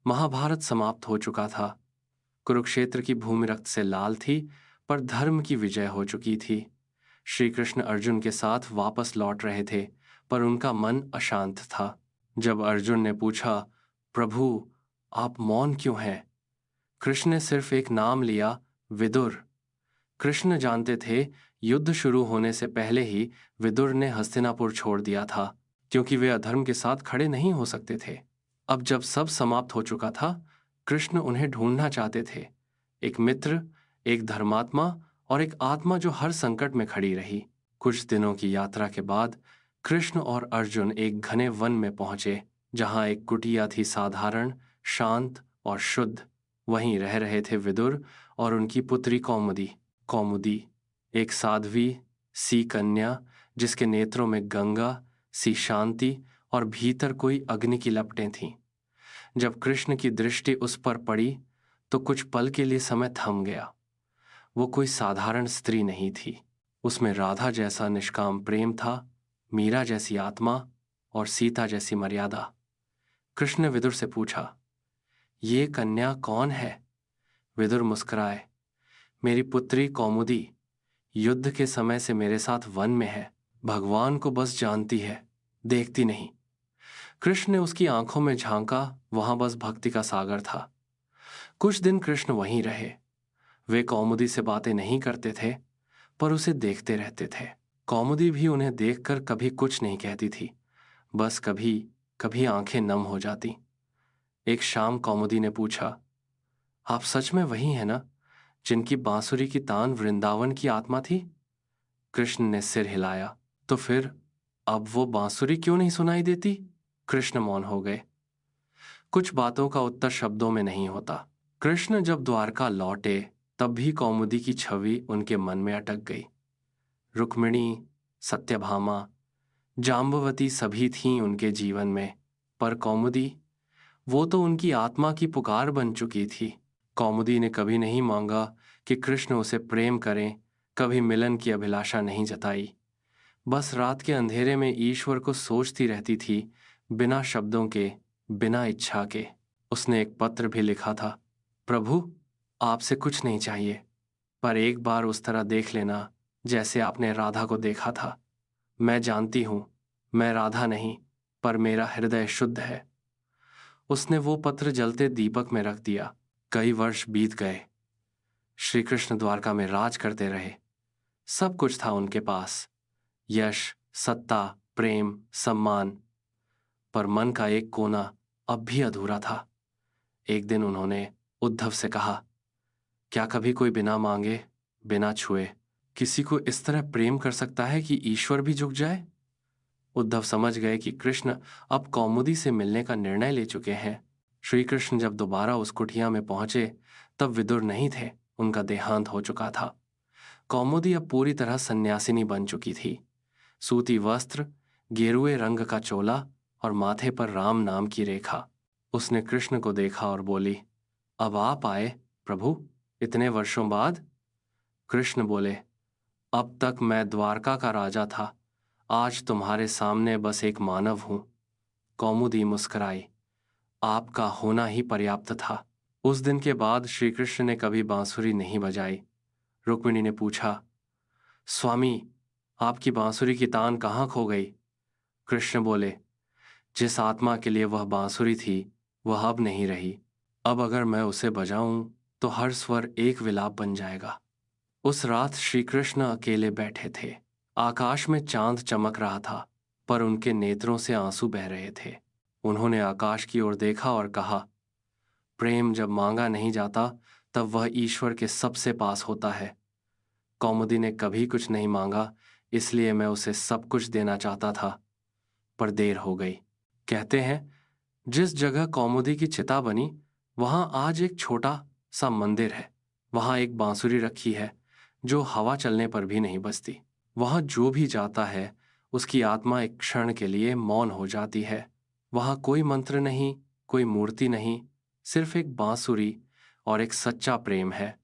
महाभारत समाप्त हो चुका था। कुरुक्षेत्र की भूमि रक्त से लाल थी, पर धर्म की विजय हो चुकी थी। श्री कृष्ण अर्जुन के साथ वापस लौट रहे थे, पर उनका मन अशांत था। जब अर्जुन ने पूछा, प्रभु, आप मौन क्यों हैं? कृष्ण ने सिर्फ एक नाम लिया, विदुर। कृष्ण जानते थे, युद्ध शुरू होने से पहले ही विदुर ने हस्तिनापुर छोड़ दिया था, क्योंकि वे अधर्म के साथ खड़े नहीं हो सकते थे। अब जब सब समाप्त हो चुका था, कृष्ण उन्हें ढूंढना चाहते थे। एक मित्र, एक धर्मात्मा और एक आत्मा जो हर संकट में खड़ी रही। कुछ दिनों की यात्रा के बाद कृष्ण और अर्जुन एक घने वन में पहुंचे, जहां एक कुटिया थी, साधारण, शांत और शुद्ध। वहीं रह रहे थे विदुर और उनकी पुत्री कौमुदी। कौमुदी एक साध्वी सी कन्या, जिसके नेत्रों में गंगा सी शांति और भीतर कोई अग्नि की लपटें थीं। जब कृष्ण की दृष्टि उस पर पड़ी तो कुछ पल के लिए समय थम गया। वो कोई साधारण स्त्री नहीं थी। उसमें राधा जैसा निष्काम प्रेम था, मीरा जैसी आत्मा और सीता जैसी मर्यादा। कृष्ण ने विदुर से पूछा, ये कन्या कौन है? विदुर मुस्कुराए, मेरी पुत्री कौमुदी युद्ध के समय से मेरे साथ वन में है। भगवान को बस जानती है, देखती नहीं। कृष्ण ने उसकी आंखों में झांका, वहां बस भक्ति का सागर था। कुछ दिन कृष्ण वहीं रहे। वे कौमुदी से बातें नहीं करते थे, पर उसे देखते रहते थे। कौमुदी भी उन्हें देखकर कभी कुछ नहीं कहती थी, बस कभी कभी आंखें नम हो जाती। एक शाम कौमुदी ने पूछा, आप सच में वही हैं ना, जिनकी बांसुरी की तान वृंदावन की आत्मा थी? कृष्ण ने सिर हिलाया। तो फिर अब वो बांसुरी क्यों नहीं सुनाई देती? कृष्ण मौन हो गए। कुछ बातों का उत्तर शब्दों में नहीं होता। कृष्ण जब द्वारका लौटे, तब भी कौमुदी की छवि उनके मन में अटक गई। रुक्मिणी, सत्यभामा, जाम्बवती सभी थीं उनके जीवन में, पर कौमुदी, वो तो उनकी आत्मा की पुकार बन चुकी थी। कौमुदी ने कभी नहीं मांगा कि कृष्ण उसे प्रेम करें, कभी मिलन की अभिलाषा नहीं जताई। बस रात के अंधेरे में ईश्वर को सोचती रहती थी, बिना शब्दों के, बिना इच्छा के। उसने एक पत्र भी लिखा था, प्रभु, आपसे कुछ नहीं चाहिए, पर एक बार उस तरह देख लेना जैसे आपने राधा को देखा था। मैं जानती हूं, मैं राधा नहीं, पर मेरा हृदय शुद्ध है। उसने वो पत्र जलते दीपक में रख दिया। कई वर्ष बीत गए। श्री कृष्ण द्वारका में राज करते रहे। सब कुछ था उनके पास, यश, सत्ता, प्रेम, सम्मान, पर मन का एक कोना अब भी अधूरा था। एक दिन उन्होंने उद्धव से कहा, क्या कभी कोई बिना मांगे, बिना छुए किसी को इस तरह प्रेम कर सकता है कि ईश्वर भी झुक जाए? उद्धव समझ गए कि कृष्ण अब कौमुदी से मिलने का निर्णय ले चुके हैं। श्री कृष्ण जब दोबारा उस कुटिया में पहुंचे, तब विदुर नहीं थे, उनका देहांत हो चुका था। कौमुदी अब पूरी तरह सन्यासिनी बन चुकी थी। सूती वस्त्र, गेरुए रंग का चोला और माथे पर राम नाम की रेखा। उसने कृष्ण को देखा और बोली, अब आप आए प्रभु, इतने वर्षों बाद? कृष्ण बोले, अब तक मैं द्वारका का राजा था, आज तुम्हारे सामने बस एक मानव हूं। कौमुदी मुस्कुराई, आपका होना ही पर्याप्त था। उस दिन के बाद श्री कृष्ण ने कभी बांसुरी नहीं बजाई। रुक्मिणी ने पूछा, स्वामी, आपकी बांसुरी की तान कहाँ खो गई? कृष्ण बोले, जिस आत्मा के लिए वह बांसुरी थी, वह अब नहीं रही। अब अगर मैं उसे बजाऊं तो हर स्वर एक विलाप बन जाएगा। उस रात श्री कृष्ण अकेले बैठे थे। आकाश में चांद चमक रहा था, पर उनके नेत्रों से आंसू बह रहे थे। उन्होंने आकाश की ओर देखा और कहा, प्रेम जब मांगा नहीं जाता, तब वह ईश्वर के सबसे पास होता है। कौमुदी ने कभी कुछ नहीं मांगा, इसलिए मैं उसे सब कुछ देना चाहता था, पर देर हो गई। कहते हैं, जिस जगह कौमुदी की चिता बनी, वहां आज एक छोटा सा मंदिर है। वहां एक बांसुरी रखी है, जो हवा चलने पर भी नहीं बजती। वहां जो भी जाता है, उसकी आत्मा एक क्षण के लिए मौन हो जाती है। वहां कोई मंत्र नहीं, कोई मूर्ति नहीं, सिर्फ एक बांसुरी और एक सच्चा प्रेम है।